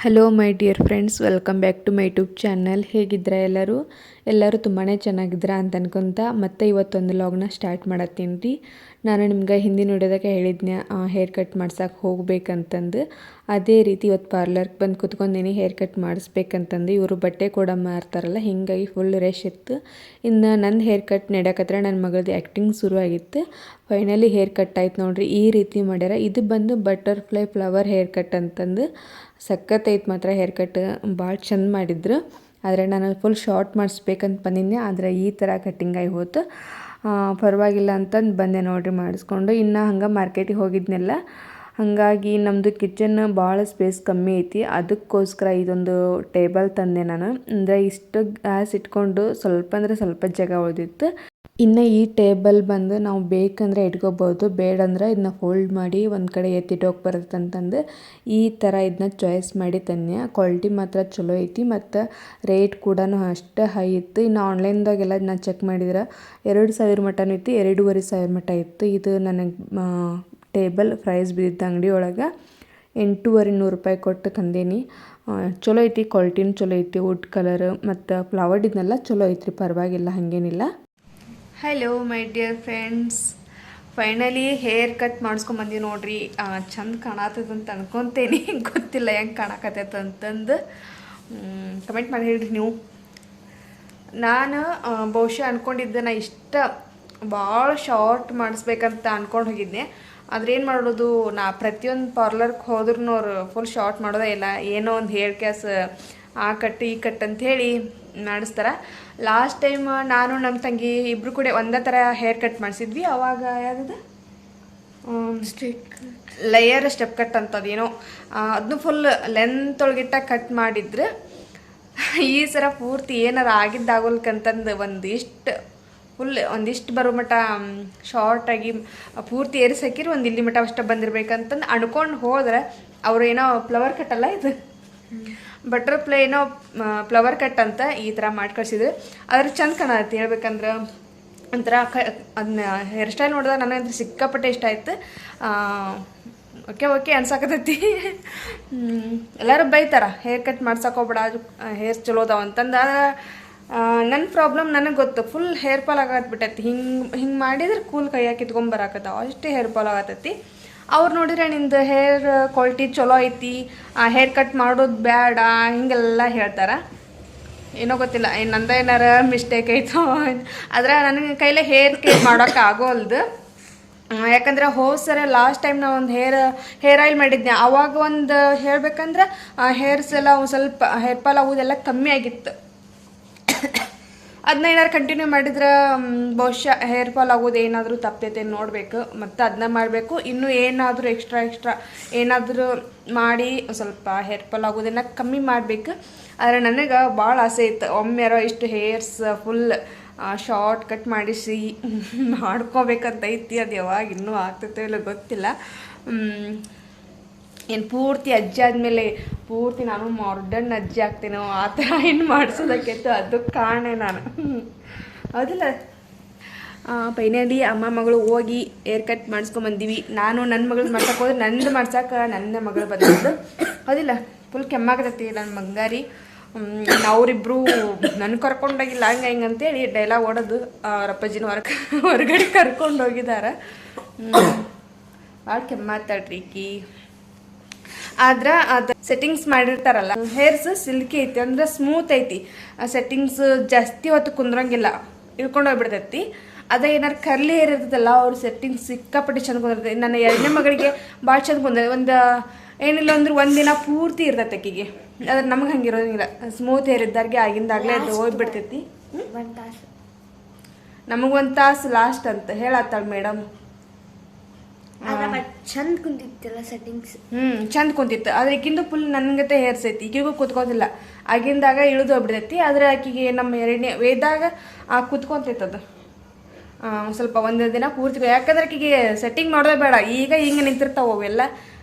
Hello my dear friends, welcome back to my YouTube channel. ಹೇಗಿದ್ದೀರಾ ಎಲ್ಲರೂ ತುಂಬಾ ಚೆನ್ನಾಗಿದ್ದೀರಾ ಅಂತ ಅನ್ಕೊತ ಮತ್ತೆ ಇವತ್ತೊಂದು ಲಾಗ್ನ ಸ್ಟಾರ್ಟ್ ಮಾಡತ್ತೀನಿ ರೀ. ನಾನು ನಿಮ್ಗೆ ಹಿಂದಿನ ವಿಡಿಯೋದಾಗ ಹೇಳಿದ್ನೆ ಹೇರ್ ಕಟ್ ಮಾಡ್ಸಕ್ಕೆ ಹೋಗ್ಬೇಕಂತಂದು. ಅದೇ ರೀತಿ ಇವತ್ತು ಪಾರ್ಲರ್ಗೆ ಬಂದು ಕುತ್ಕೊಂಡೀನಿ ಹೇರ್ ಕಟ್ ಮಾಡಿಸ್ಬೇಕಂತಂದು. ಇವರು ಬಟ್ಟೆ ಕೂಡ ಮಾರ್ತಾರಲ್ಲ, ಹೀಗಾಗಿ ಫುಲ್ ರಶ್ ಇತ್ತು. ಇನ್ನು ನನ್ನ ಹೇರ್ ಕಟ್ ನಡೆಯಕತ್ರ ನನ್ನ ಮಗಳದ್ದು ಆ್ಯಕ್ಟಿಂಗ್ ಶುರು ಆಗಿತ್ತು. ಫೈನಲಿ ಹೇರ್ ಕಟ್ ಆಯ್ತು ನೋಡ್ರಿ. ಈ ರೀತಿ ಮಾಡ್ಯಾರ. ಇದು ಬಂದು ಬಟರ್ಫ್ಲೈ ಫ್ಲವರ್ ಹೇರ್ ಕಟ್ ಅಂತಂದು ಸಖತ್ತೈತೆ ಮಾತ್ರ. ಹೇರ್ ಕಟ್ ಭಾಳ ಚಂದ ಮಾಡಿದ್ರು. ಆದರೆ ನಾನು ಫುಲ್ ಶಾರ್ಟ್ ಮಾಡಿಸ್ಬೇಕಂತ ಬಂದಿದ್ದೆ, ಆದರೆ ಈ ಥರ ಕಟ್ಟಿಂಗ್ ಆಗಿ ಹೋಯ್ತು. ಪರವಾಗಿಲ್ಲ ಅಂತಂದು ಬಂದೆ ನೋಡಿರಿ ಮಾಡಿಸ್ಕೊಂಡು. ಇನ್ನು ಹಂಗೆ ಮಾರ್ಕೆಟಿಗೆ ಹೋಗಿದ್ನೆಲ್ಲ, ಹಾಗಾಗಿ ನಮ್ಮದು ಕಿಚನ್ ಭಾಳ ಸ್ಪೇಸ್ ಕಮ್ಮಿ ಐತಿ. ಅದಕ್ಕೋಸ್ಕರ ಇದೊಂದು ಟೇಬಲ್ ತಂದೆ ನಾನು. ಅಂದರೆ ಇಷ್ಟು ಗ್ಯಾಸ್ ಇಟ್ಕೊಂಡು ಸ್ವಲ್ಪ ಅಂದರೆ ಸ್ವಲ್ಪ ಜಾಗ ಉಳಿದಿತ್ತು. ಇನ್ನು ಈ ಟೇಬಲ್ ಬಂದು ನಾವು ಬೇಕಂದರೆ ಇಟ್ಕೋಬೋದು, ಬೇಡಂದ್ರೆ ಇದನ್ನ ಫೋಲ್ಡ್ ಮಾಡಿ ಒಂದು ಕಡೆ ಎತ್ತಿಟ್ಟೋಗಿ ಬರುತ್ತೆ ಅಂತಂದು ಈ ಥರ ಇದನ್ನ ಚಾಯ್ಸ್ ಮಾಡಿ ತನ್ನೆ. ಕ್ವಾಲಿಟಿ ಮಾತ್ರ ಚಲೋ ಐತಿ ಮತ್ತು ರೇಟ್ ಕೂಡ ಅಷ್ಟೇ ಹೈ ಇತ್ತು. ಇನ್ನು ಆನ್ಲೈನ್ದಾಗೆಲ್ಲ ನಾನು ಚೆಕ್ ಮಾಡಿದ್ರೆ 2,000 ಮಟನೂ ಇತ್ತು, 2,500 ಮಟ ಇತ್ತು. ಇದು ನನಗೆ ಟೇಬಲ್ ಪ್ರೈಸ್ ಬಿದ್ದಿದ್ದ ಅಂಗಡಿ ಒಳಗೆ 8,500 ರೂಪಾಯಿ ಕೊಟ್ಟು ತಂದೇನಿ. ಚಲೋ ಐತಿ, ಕ್ವಾಲಿಟಿನೂ ಚಲೋ ಐತಿ. ವುಡ್ ಕಲರ್ ಮತ್ತು ಫ್ಲವರ್ಡ್ ಇದನ್ನೆಲ್ಲ ಚಲೋ ಐತ್ರಿ, ಪರವಾಗಿಲ್ಲ, ಹಾಗೇನಿಲ್ಲ. Hello my dear friends, finally hair cut ಮಾಡಿಸ್ಕೊಂಬಂದೀವಿ ನೋಡ್ರಿ. ಚಂದ ಕಾಣತ್ತದಂತ ಅನ್ಕೊತೇನೆ, ಗೊತ್ತಿಲ್ಲ ಹೆಂಗೆ ಕಾಣಕತ್ತೈತೆ ಅಂತಂದು ಕಮೆಂಟ್ ಮಾಡಿ ಹೇಳ್ರಿ ನೀವು. ನಾನು ಬಹುಶಃ ಅಂದ್ಕೊಂಡಿದ್ದೆ ನಾ ಭಾಳ ಶಾರ್ಟ್ ಮಾಡಿಸ್ಬೇಕಂತ ಅಂದ್ಕೊಂಡು ಹೋಗಿದ್ದೆ. ಆದರೆ ಏನು ಮಾಡೋದು, ನಾ ಪ್ರತಿಯೊಂದು ಪಾರ್ಲರ್ಗೆ ಹೋದ್ರೂ ಅವ್ರು ಫುಲ್ ಶಾರ್ಟ್ ಮಾಡೋದೇ ಇಲ್ಲ. ಏನೋ ಒಂದು ಹೇರ್ ಕ್ಯಾಸ್ ಆ ಕಟ್ ಈ ಕಟ್ ಅಂಥೇಳಿ ಮಾಡಿಸ್ತಾರೆ. ಲಾಸ್ಟ್ ಟೈಮ್ ನಾನು ನಮ್ಮ ತಂಗಿ ಇಬ್ಬರು ಕೂಡ ಒಂದೇ ಥರ ಹೇರ್ ಕಟ್ ಮಾಡಿಸಿದ್ವಿ. ಅವಾಗ ಯಾವುದಿದೆ ಲೇಯರ್ ಸ್ಟೆಪ್ ಕಟ್ ಅಂತದೇನೋ, ಅದನ್ನು ಫುಲ್ ಲೆಂತ್ ಒಳಗಿಟ್ಟ ಕಟ್ ಮಾಡಿದ್ರೆ. ಈ ಸರ ಪೂರ್ತಿ ಏನಾರು ಆಗಿದ್ದಾಗೋಲ್ಕಂತಂದು ಒಂದಿಷ್ಟು ಬರೋ ಮಟ್ಟ ಶಾರ್ಟಾಗಿ ಪೂರ್ತಿ ಏರಿಸಿ ಹಾಕಿರಿ, ಒಂದು ಇಲ್ಲಿ ಮಟ್ಟ ಅಷ್ಟೇ ಬಂದಿರ್ಬೇಕಂತಂದು ಅನ್ಕೊಂಡು ಹೋದ್ರೆ ಅವರು ಏನೋ ಫ್ಲವರ್ ಕಟ್ ಅಲ್ಲ ಇದು, ಬಟರ್ಫ್ಲೈ ಏನೋ ಫ್ಲವರ್ ಕಟ್ ಅಂತ ಈ ಥರ ಮಾಡಿ ಕಳಿಸಿದ್ರು. ಅದ್ರ ಚಂದ ಕಾಣತ್ತೆ ಹೇಳ್ಬೇಕಂದ್ರೆ. ಒಂಥರ ಅದನ್ನ ಹೇರ್ ಸ್ಟೈಲ್ ನೋಡಿದಾಗ ನನಗಂತೂ ಸಿಕ್ಕಾಪಟ್ಟೆ ಇಷ್ಟ ಆಯ್ತು. ಓಕೆ ಅನ್ಸಾಕತ್ತೈತಿ. ಎಲ್ಲರೂ ಬೈತಾರ ಹೇರ್ ಕಟ್ ಮಾಡ್ಸೋಕೋಗ್ಬೇಡ, ಹೇರ್ ಚಲೋ ಅದಾವ ಅಂತಂದು. ನನ್ನ ಪ್ರಾಬ್ಲಮ್ ನನಗೆ ಗೊತ್ತು, ಫುಲ್ ಹೇರ್ ಫಾಲ್ ಆಗತ್ಬಿಟ್ಟೈತಿ. ಹಿಂಗೆ ಮಾಡಿದ್ರೆ ಕೂಲ್ ಕೈಯಾಗ ಕಿತ್ಕೊಂಬರಾಕತ್ತಾವ, ಅಷ್ಟೇ ಹೇರ್ ಫಾಲ್ ಆಗತ್ತೈತಿ. ಅವ್ರು ನೋಡಿದ್ರೆ ನಿಂದು ಹೇರ್ ಕ್ವಾಲಿಟಿ ಚಲೋ ಐತಿ, ಹೇರ್ ಕಟ್ ಮಾಡೋದು ಬೇಡ ಹಿಂಗೆಲ್ಲ ಹೇಳ್ತಾರೆ. ಏನೋ ಗೊತ್ತಿಲ್ಲ, ನಂದು ಏನಾರ ಮಿಸ್ಟೇಕ್ ಆಯಿತು. ಆದರೆ ನನಗೆ ಕೈಲೇ ಹೇರ್ ಕೇರ್ ಮಾಡೋಕೆ ಆಗೋಲ್ದು. ಯಾಕಂದ್ರೆ ಸರ ಲಾಸ್ಟ್ ಟೈಮ್ ನಾವು ಒಂದು ಹೇರ್ ಆಯಿಲ್ ಮಾಡಿದ್ದೆ. ಆವಾಗ ಒಂದು ಹೇಳ್ಬೇಕಂದ್ರೆ ಹೇರ್ಸ್ ಎಲ್ಲ ಒಂದು ಸ್ವಲ್ಪ ಹೇರ್ ಫಾಲ್ ಆಗೋದೆಲ್ಲ ಕಮ್ಮಿ ಆಗಿತ್ತು. ಅದನ್ನ ಏನಾದ್ರು ಕಂಟಿನ್ಯೂ ಮಾಡಿದ್ರೆ ಬಹುಶಃ ಹೇರ್ ಫಾಲ್ ಆಗೋದು ಏನಾದರೂ ತಪ್ಪೈತೆ ನೋಡಬೇಕು, ಮತ್ತು ಅದನ್ನ ಮಾಡಬೇಕು. ಇನ್ನೂ ಏನಾದರೂ ಎಕ್ಸ್ಟ್ರಾ ಏನಾದರೂ ಮಾಡಿ ಸ್ವಲ್ಪ ಹೇರ್ ಫಾಲ್ ಆಗೋದನ್ನು ಕಮ್ಮಿ ಮಾಡಬೇಕು. ಆದರೆ ನನಗೆ ಭಾಳ ಆಸೆ ಇತ್ತು, ಒಮ್ಮೆಯಾರೋ ಇಷ್ಟು ಹೇರ್ಸ್ ಫುಲ್ ಶಾರ್ಟ್ ಕಟ್ ಮಾಡಿಸಿ ಮಾಡ್ಕೋಬೇಕಂತ ಐತಿ. ಅದು ಯಾವಾಗ ಇನ್ನೂ ಆಗ್ತೈತೆ ಇಲ್ಲ ಗೊತ್ತಿಲ್ಲ. ಏನು ಪೂರ್ತಿ ಅಜ್ಜಿ ಆದಮೇಲೆ ಪೂರ್ತಿ ನಾನು ಮಾಡರ್ನ್ ಅಜ್ಜಿ ಆಗ್ತೇನೋ ಆ ಥರ ಏನು ಮಾಡಿಸೋದಕ್ಕಿತ್ತು. ಅದಕ್ಕೆ ಕಾರಣ ನಾನು ಹೌದಿಲ್ಲ. ಫೈನಲಿ ಅಮ್ಮ ಮಗಳು ಹೋಗಿ ಹೇರ್ ಕಟ್ ಮಾಡಿಸ್ಕೊಂಬಂದೀವಿ. ನಾನು ನನ್ನ ಮಗಳು ಮಾಡ್ಸಕ್ಕೆ ಹೋದ್ರೆ ನಂದು ಮಾಡ್ಸಕ್ಕೆ ನನ್ನ ಮಗಳು ಬಂದಿದ್ದು ಹೌದಿಲ್ಲ. ಫುಲ್ ಕೆಮ್ಮಾಗತೈತಿ ನನ್ನ ಬಂಗಾರಿ. ಅವರಿಬ್ಬರು ನನ್ನ ಕರ್ಕೊಂಡೋಗಿಲ್ಲ ಹಿಂಗೆ ಅಂತೇಳಿ ಡೈಲಾಗ್ ಓಡೋದು ಅವರಪ್ಪಜ್ಜಿನ ಹೊರಗಡೆ ಕರ್ಕೊಂಡು ಹೋಗಿದ್ದಾರೆ. ಭಾಳ ಕೆಮ್ಮಾತಾಡ್ರಿ ಈಕಿ. ಆದ್ರೆ ಅದು ಸೆಟ್ಟಿಂಗ್ಸ್ ಮಾಡಿರ್ತಾರಲ್ಲ, ಹೇರ್ಸ್ ಸಿಲ್ಕಿ ಐತಿ, ಅಂದ್ರೆ ಸ್ಮೂತ್ ಐತಿ. ಸೆಟ್ಟಿಂಗ್ಸ್ ಜಾಸ್ತಿ ಹೊತ್ತು ಕುಂದ್ರಂಗಿಲ್ಲ, ಇಳ್ಕೊಂಡು ಹೋಗ್ಬಿಡ್ತೈತಿ. ಅದೇ ಏನಾರು ಕರ್ಲಿ ಹೇರ್ ಇರ್ತದಲ್ಲ, ಅವ್ರ ಸೆಟ್ಟಿಂಗ್ಸ್ ಸಿಕ್ಕಾಪಟ್ಟಿ ಚಂದ ಕುಂದಿರ್ತೈತಿ. ನನ್ನ 2ನೇ ಮಗಳಿಗೆ ಭಾಳ ಚಂದ ಕುಂದಿರ್ತೈತಿ. ಒಂದು ಏನಿಲ್ಲ ಅಂದ್ರೆ ಒಂದಿನ ಪೂರ್ತಿ ಇರ್ತೈತೆ ಆಕಿಗೆ. ಅದ್ರ ನಮಗೆ ಹಂಗಿರೋಂಗಿಲ್ಲ. ಸ್ಮೂತ್ ಹೇರ್ ಇದ್ದಾರಿಗೆ ಆಗಿಂದಾಗಲೇ ಅದು ಹೋಗ್ಬಿಡ್ತೈತಿ. ನಮಗೊಂದು ತಾಸು ಲಾಸ್ಟ್ ಅಂತ ಹೇಳತ್ತಾಳ ಮೇಡಮ್. ಚಂದ ಕುಂತಿತ್ತಲ್ಲ ಸೆಟ್ಟಿಂಗ್ಸ್. ಚಂದ ಕುಂತಿತ್ತು. ಆದ್ರೆ ಈಗಿಂದು ಫುಲ್ ನನ್ಗತೆ ಹೇರ್ಸ್ ಐತಿ, ಈಗಿಗೂ ಕುತ್ಕೋದಿಲ್ಲ. ಆಗಿಂದಾಗ ಇಳಿದು ಹೋಗ್ಬಿಡ್ತೈತಿ. ಆದ್ರೆ ಆಕಿಗೆ ನಮ್ಮ 2ನೇ ವೇದಾಗ ಕುತ್ಕೊಂತೈತೆ ಅದು ಸ್ವಲ್ಪ ಒಂದು ದಿನ ಪೂರ್ತಿ. ಯಾಕಂದ್ರೆ ಆಕಿಗೆ ಸೆಟ್ಟಿಂಗ್ ಮಾಡೋದೇ ಬೇಡ, ಈಗ ಹಿಂಗೆ ನಿಂತಿರ್ತಾವೆ ಅವೆಲ್ಲ.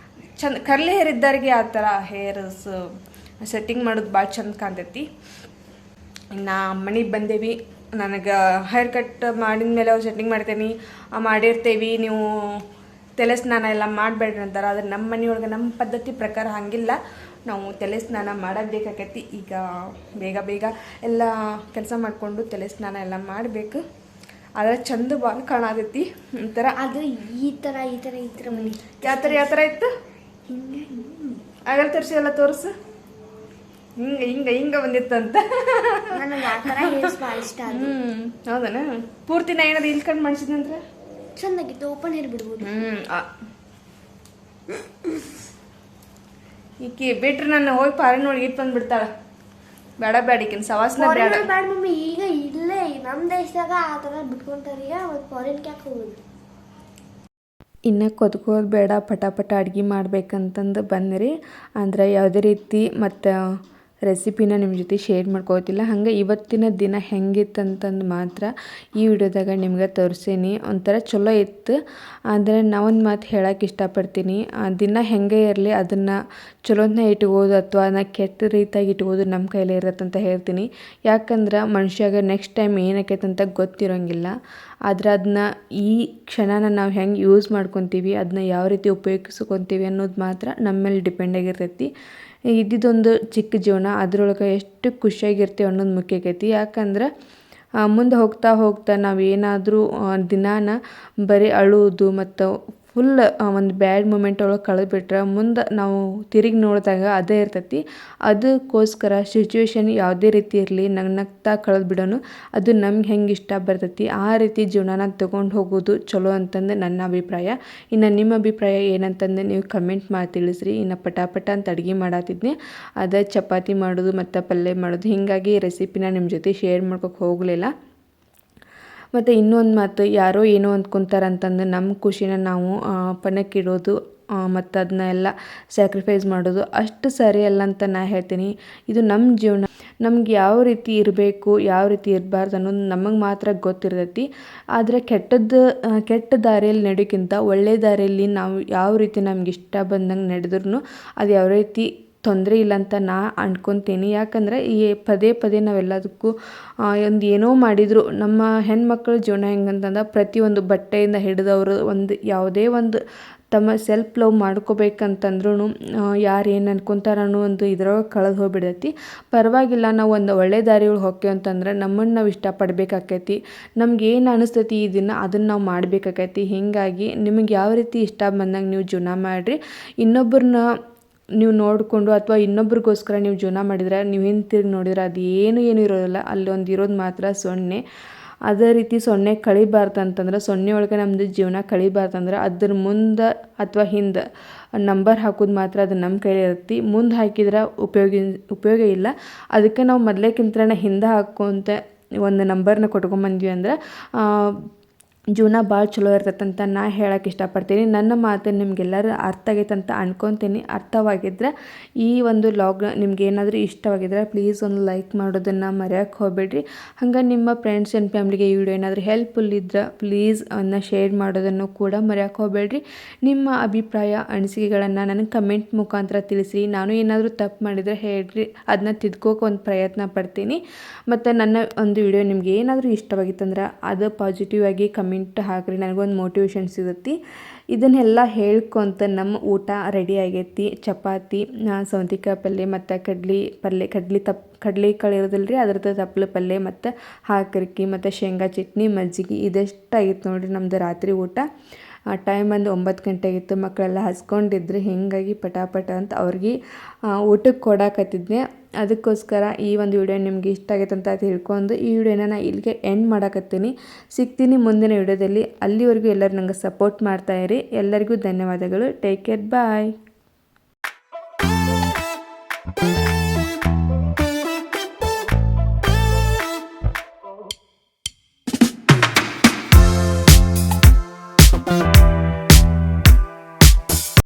ಚಂದ ಕರ್ಲಿ ಹೇರ್ ಇದ್ದಾರಿಗೆ ಆ ಥರ ಹೇರ್ಸ್ ಸೆಟ್ಟಿಂಗ್ ಮಾಡೋದು ಭಾಳ ಚಂದ ಕಾಣ್ತೈತಿ. ಇನ್ನು ಮನೆಗೆ ಬಂದೇವಿ. ನನಗೆ ಹೇರ್ ಕಟ್ ಮಾಡಿದ ಮೇಲೆ ಸೆಟ್ಟಿಂಗ್ ಮಾಡ್ತೇನೆ, ಮಾಡಿರ್ತೇವೆ. ನೀವು ತಲೆ ಸ್ನಾನ ಎಲ್ಲ ಮಾಡಬೇಡ್ರಿ ಅಂತಾರೆ. ಆದರೆ ನಮ್ಮ ಮನೆಯೊಳಗೆ ನಮ್ಮ ಪದ್ಧತಿ ಪ್ರಕಾರ ಹಾಗಿಲ್ಲ. ನಾವು ತಲೆ ಸ್ನಾನ ಮಾಡಬೇಕಾಕೈತಿ. ಈಗ ಬೇಗ ಬೇಗ ಎಲ್ಲ ಕೆಲಸ ಮಾಡಿಕೊಂಡು ತಲೆ ಸ್ನಾನ ಎಲ್ಲ ಮಾಡಬೇಕು. ಆದರೆ ಚಂದ ಭಾಳ ಕಾಣತೈತಿ ಒಂಥರ. ಅದು ಈ ಥರ ಮನೆ ಯಾವ ಥರ ಇತ್ತು ಹಿಂಗೆ ಆಗಲ್ಲ ತೋರಿಸಿ ಎಲ್ಲ ತೋರಿಸು. ಹಿಂಗೆ ಬಂದಿತ್ತಂತ. ನನಗೆ ಆ ಥರ ಹೇರ್ಸ್ ಭಾಳ ಇಷ್ಟ ಅದು. ಹೌದನ? ಪೂರ್ತಿ ನಾ ಏನಾದ್ರು ಇಲ್ಲಿ ಕಣ್ಣು ಮಾಡಿಸಿದಂದ್ರೆ ಚೆನ್ನಾಗಿತ್ತು, ಓಪನ್ ಹೇರ್ ಬಿಡ್ಬೋದು. ಈಕಿ ಬಿಟ್ರೆ ನಾನು ಹೋಗಿ ಪಾರಿ ನೋಡಿ ಇಟ್ಟು ಬಂದ್ಬಿಡ್ತಾಳೆ. ಬೇಡ ಈಕಿನ ಸವಾಸನ ಬೇಡ. ಬೇಡ ಮಮ್ಮಿ, ಈಗ ಇಲ್ಲೇ ನಮ್ಮ ದೇಶದಾಗ ಆ ಥರ ಬಿಟ್ಕೊಂತಾರೆ. ಈಗ ಮತ್ತು ಫಾರಿನ್ಗೆ ಯಾಕೆ ಹೋಗೋದು? ಇನ್ನು ಕೊದ್ಕೋದು ಬೇಡ, ಪಟ ಅಡ್ಗೆ ಮಾಡ್ಬೇಕಂತಂದು ಬಂದ್ರಿ. ಅಂದ್ರೆ ಯಾವುದೇ ರೀತಿ ಮತ್ತು ರೆಸಿಪಿನ ನಿಮ್ಮ ಜೊತೆ ಶೇರ್ ಮಾಡ್ಕೋತಿಲ್ಲ. ಹಂಗೆ ಇವತ್ತಿನ ದಿನ ಹೆಂಗಿತ್ತಂತಂದು ಮಾತ್ರ ಈ ವಿಡಿಯೋದಾಗ ನಿಮ್ಗೆ ತೋರಿಸೀನಿ. ಒಂಥರ ಚಲೋ ಇತ್ತು. ಆದರೆ ನಾವೊಂದು ಮಾತು ಹೇಳೋಕೆ ಇಷ್ಟಪಡ್ತೀನಿ. ದಿನ ಹೆಂಗೆ ಇರಲಿ ಅದನ್ನು ಚಲೋದನ್ನ ಇಟ್ಬೋದು ಅಥವಾ ಅದನ್ನ ಕೆಟ್ಟ ರೀತಿಯಾಗಿ ಇಟ್ಬೋದು ನಮ್ಮ ಕೈಲೇ ಇರತ್ತಂತ ಹೇಳ್ತೀನಿ. ಯಾಕಂದ್ರೆ ಮನುಷ್ಯಾಗ ನೆಕ್ಸ್ಟ್ ಟೈಮ್ ಏನಾಕೈತಂತ ಗೊತ್ತಿರೋಂಗಿಲ್ಲ. ಆದರೆ ಅದನ್ನ ಈ ಕ್ಷಣನ ನಾವು ಹೆಂಗೆ ಯೂಸ್ ಮಾಡ್ಕೊತೀವಿ, ಅದನ್ನ ಯಾವ ರೀತಿ ಉಪಯೋಗಿಸ್ಕೊತೀವಿ ಅನ್ನೋದು ಮಾತ್ರ ನಮ್ಮ ಮೇಲೆ ಡಿಪೆಂಡ್ ಆಗಿರ್ತೈತಿ. ಇದ್ದಿದ್ದೊಂದು ಚಿಕ್ಕ ಜೀವನ, ಅದರೊಳಗೆ ಎಷ್ಟು ಖುಷಿಯಾಗಿರ್ತೀವಿ ಅನ್ನೋದು ಮುಖ್ಯ ಆಕೈತಿ. ಯಾಕಂದ್ರೆ ಮುಂದೆ ಹೋಗ್ತಾ ನಾವು ಏನಾದರೂ ದಿನಾನ ಬರೀ ಅಳುವುದು ಮತ್ತು ಫುಲ್ ಒಂದು ಬ್ಯಾಡ್ ಮೂಮೆಂಟ್ ಒಳಗೆ ಕಳೆದುಬಿಟ್ರೆ ಮುಂದೆ ನಾವು ತಿರುಗಿ ನೋಡಿದಾಗ ಅದೇ ಇರ್ತೈತಿ. ಅದಕ್ಕೋಸ್ಕರ ಸಿಚುವೇಶನ್ ಯಾವುದೇ ರೀತಿ ಇರಲಿ ನಗ್ನಗ್ತಾ ಕಳೆದು ಬಿಡೋನು, ಅದು ನಮ್ಗೆ ಹೆಂಗೆ ಇಷ್ಟ ಬರ್ತೈತಿ ಆ ರೀತಿ ಜೀವನನ ತೊಗೊಂಡು ಹೋಗೋದು ಚಲೋ ಅಂತಂದು ನನ್ನ ಅಭಿಪ್ರಾಯ. ಇನ್ನು ನಿಮ್ಮ ಅಭಿಪ್ರಾಯ ಏನಂತಂದು ನೀವು ಕಮೆಂಟ್ ಮಾಡಿ ತಿಳಿಸ್ರಿ. ಇನ್ನು ಪಟ ಅಂತ ಅಡುಗೆ ಮಾಡತ್ತಿದ್ನಿ. ಅದೇ ಚಪಾತಿ ಮಾಡೋದು ಮತ್ತು ಪಲ್ಯ ಮಾಡೋದು, ಹೀಗಾಗಿ ರೆಸಿಪಿನ ನಿಮ್ಮ ಜೊತೆ ಶೇರ್ ಮಾಡ್ಕೊಕ್ಕೆ ಹೋಗಲಿಲ್ಲ. ಮತ್ತು ಇನ್ನೊಂದು ಮಾತು, ಯಾರೋ ಏನೋ ಅಂದ್ಕೊತಾರಂತಂದು ನಮ್ಮ ಖುಷಿನ ನಾವು ಪಣಕ್ಕಿಡೋದು ಮತ್ತು ಅದನ್ನ ಎಲ್ಲ ಸ್ಯಾಕ್ರಿಫೈಸ್ ಮಾಡೋದು ಅಷ್ಟು ಸರಿಯಲ್ಲ ಅಂತ ನಾನು ಹೇಳ್ತೀನಿ. ಇದು ನಮ್ಮ ಜೀವನ, ನಮ್ಗೆ ಯಾವ ರೀತಿ ಇರಬೇಕು ಯಾವ ರೀತಿ ಇರಬಾರ್ದು ಅನ್ನೋದು ನಮಗೆ ಮಾತ್ರ ಗೊತ್ತಿರ್ತೈತಿ. ಆದರೆ ಕೆಟ್ಟ ದಾರಿಯಲ್ಲಿ ನಡೆಯೋಕ್ಕಿಂತ ಒಳ್ಳೆ ದಾರಿಯಲ್ಲಿ ನಾವು ಯಾವ ರೀತಿ ನಮ್ಗೆ ಇಷ್ಟ ಬಂದಂಗೆ ನಡೆದ್ರೂ ಅದು ಯಾವ ರೀತಿ ತೊಂದರೆ ಇಲ್ಲ ಅಂತ ನಾ ಅಂದ್ಕೊತೀನಿ. ಯಾಕಂದರೆ ಈ ಪದೇ ನಾವೆಲ್ಲದಕ್ಕೂ ಏನೋ ಮಾಡಿದರೂ ನಮ್ಮ ಹೆಣ್ಮಕ್ಳ ಜೀವನ ಹೆಂಗಂತಂದ್ರೆ ಪ್ರತಿಯೊಂದು ಬಟ್ಟೆಯಿಂದ ಹಿಡಿದವರು ಒಂದು ಯಾವುದೇ ಒಂದು ತಮ್ಮ ಸೆಲ್ಫ್ ಲವ್ ಮಾಡ್ಕೋಬೇಕಂತಂದ್ರೂ ಯಾರು ಏನು ಅನ್ಕೊತಾರೆ ಅನ್ನೋ ಒಂದು ಇದ್ರೊಳಗೆ ಕಳೆದು ಹೋಗ್ಬಿಡೈತಿ. ಪರವಾಗಿಲ್ಲ, ನಾವು ಒಂದು ಒಳ್ಳೆ ದಾರಿಯೊಳಗೆ ಹೋಗ್ತೇವೆ ಅಂತಂದ್ರೆ ನಮ್ಮನ್ನು ನಾವು ಇಷ್ಟಪಡಬೇಕಾಕೈತಿ. ನಮ್ಗೆ ಏನು ಅನಿಸ್ತೈತಿ ಈ ದಿನ ಅದನ್ನು ನಾವು ಮಾಡಬೇಕಾಕೈತಿ. ಹೀಗಾಗಿ ನಿಮಗೆ ಯಾವ ರೀತಿ ಇಷ್ಟ ಬಂದಂಗೆ ನೀವು ಜೀವನ ಮಾಡಿರಿ. ಇನ್ನೊಬ್ಬರನ್ನ ನೀವು ನೋಡಿಕೊಂಡು ಅಥವಾ ಇನ್ನೊಬ್ರಿಗೋಸ್ಕರ ನೀವು ಜೀವನ ಮಾಡಿದ್ರೆ ನೀವು ಹಿಂತಿರುಗಿ ನೋಡಿದ್ರೆ ಅದು ಏನು ಇರೋದಿಲ್ಲ. ಅಲ್ಲೊಂದು ಇರೋದು ಮಾತ್ರ ಸೊನ್ನೆ. ಅದೇ ರೀತಿ ಸೊನ್ನೆ ಕಳಿಬಾರ್ದು ಅಂತಂದ್ರೆ, ಸೊನ್ನೆ ಒಳಗೆ ನಮ್ಮದು ಜೀವನ ಕಳಿಬಾರ್ದಂದ್ರೆ ಅದ್ರ ಮುಂದೆ ಅಥವಾ ಹಿಂದೆ ನಂಬರ್ ಹಾಕೋದು ಮಾತ್ರ ಅದು ನಮ್ಮ ಕೈಲಿ ಇರುತ್ತೆ. ಮುಂದೆ ಹಾಕಿದ್ರೆ ಉಪಯೋಗ ಇಲ್ಲ. ಅದಕ್ಕೆ ನಾವು ಮೊದಲೇಕಿಂತ ಹಿಂದೆ ಹಾಕೋಂತ ಒಂದು ನಂಬರ್ನ ಕೊಟ್ಕೊಂಬಂದ್ವಿ ಅಂದ್ರೆ ಜೀವನ ಭಾಳ ಚಲೋ ಇರ್ತೈತಂತ ನಾ ಹೇಳೋಕೆ ಇಷ್ಟಪಡ್ತೀನಿ. ನನ್ನ ಮಾತು ನಿಮಗೆಲ್ಲರೂ ಅರ್ಥ ಆಗೈತೆ ಅಂತ ಅನ್ಕೊತೀನಿ. ಅರ್ಥವಾಗಿದ್ದರೆ ಈ ಒಂದು ಲಾಗ್ ನಿಮ್ಗೆ ಏನಾದರೂ ಇಷ್ಟವಾಗಿದ್ದರೆ ಪ್ಲೀಸ್ ಒಂದು ಲೈಕ್ ಮಾಡೋದನ್ನು ಮರೆಯೋಕ್ಕೆ ಹೋಗಬೇಡ್ರಿ. ಹಂಗೆ ನಿಮ್ಮ ಫ್ರೆಂಡ್ಸ್ ಆ್ಯಂಡ್ ಫ್ಯಾಮ್ಲಿಗೆ ಈ ವಿಡಿಯೋ ಏನಾದರೂ ಹೆಲ್ಪ್ಫುಲ್ ಇದ್ರೆ ಪ್ಲೀಸ್ ಅದನ್ನ ಶೇರ್ ಮಾಡೋದನ್ನು ಕೂಡ ಮರೆಯೋಕ್ಕೆ ಹೋಗಬೇಡ್ರಿ. ನಿಮ್ಮ ಅಭಿಪ್ರಾಯ ಅನಿಸಿಕೆಗಳನ್ನು ನನಗೆ ಕಮೆಂಟ್ ಮುಖಾಂತರ ತಿಳಿಸಿ. ನಾನು ಏನಾದರೂ ತಪ್ಪು ಮಾಡಿದರೆ ಹೇಳ್ರಿ, ಅದನ್ನ ತಿದ್ಕೋಕೆ ಒಂದು ಪ್ರಯತ್ನ ಪಡ್ತೀನಿ. ಮತ್ತು ನನ್ನ ಒಂದು ವಿಡಿಯೋ ನಿಮ್ಗೆ ಏನಾದರೂ ಇಷ್ಟವಾಗಿತ್ತಂದ್ರೆ ಅದು ಪಾಸಿಟಿವ್ ಆಗಿ ಕಮೆಂಟ್ ಹಾಕ್ರಿ, ನನಗೊಂದು ಮೋಟಿವೇಶನ್ ಸಿಗುತ್ತೆ. ಇದನ್ನೆಲ್ಲ ಹೇಳ್ಕೊಂತ ನಮ್ಮ ಊಟ ರೆಡಿ ಆಗೈತಿ. ಚಪಾತಿ, ಸೌತೆಕಾಯಿ ಪಲ್ಯ ಮತ್ತು ಕಡ್ಲೆಕಾಳು ಇರೋದಿಲ್ಲ ರೀ, ಅದ್ರದ್ದು ತಪ್ಪಲು ಪಲ್ಯ ಮತ್ತು ಹಾಕರಿಕೆ ಮತ್ತು ಶೇಂಗಾ ಚಟ್ನಿ, ಮಜ್ಜಿಗೆ ಇದೆಷ್ಟಾಗಿತ್ತು ನೋಡಿರಿ ನಮ್ಮದು ರಾತ್ರಿ ಊಟ. ಟೈಮ್ ಒಂದು 9 ಗಂಟೆ ಆಗಿತ್ತು. ಮಕ್ಕಳೆಲ್ಲ ಹಸ್ಕೊಂಡಿದ್ರು, ಹೀಗಾಗಿ ಪಟ ಅಂತ ಅವ್ರಿಗೆ ಊಟಕ್ಕೆ ಕೊಡಾಕತ್ತಿದ್ದೆ. ಅದಕ್ಕೋಸ್ಕರ ಈ ಒಂದು ವಿಡಿಯೋ ನಿಮ್ಗೆ ಇಷ್ಟ ಆಗೈತೆ ಅಂತ ತಿಳ್ಕೊಂಡು ಈ ವಿಡಿಯೋನ ನಾನು ಇಲ್ಲಿಗೆ ಎಂಡ್ ಮಾಡಾಕತ್ತೀನಿ. ಸಿಗ್ತೀನಿ ಮುಂದಿನ ವಿಡಿಯೋದಲ್ಲಿ. ಅಲ್ಲಿವರೆಗೂ ಎಲ್ಲರೂ ನಂಗೆ ಸಪೋರ್ಟ್ ಮಾಡ್ತಾಯಿರಿ. ಎಲ್ಲರಿಗೂ ಧನ್ಯವಾದಗಳು. ಟೇಕ್ ಕೇರ್, ಬಾಯ್.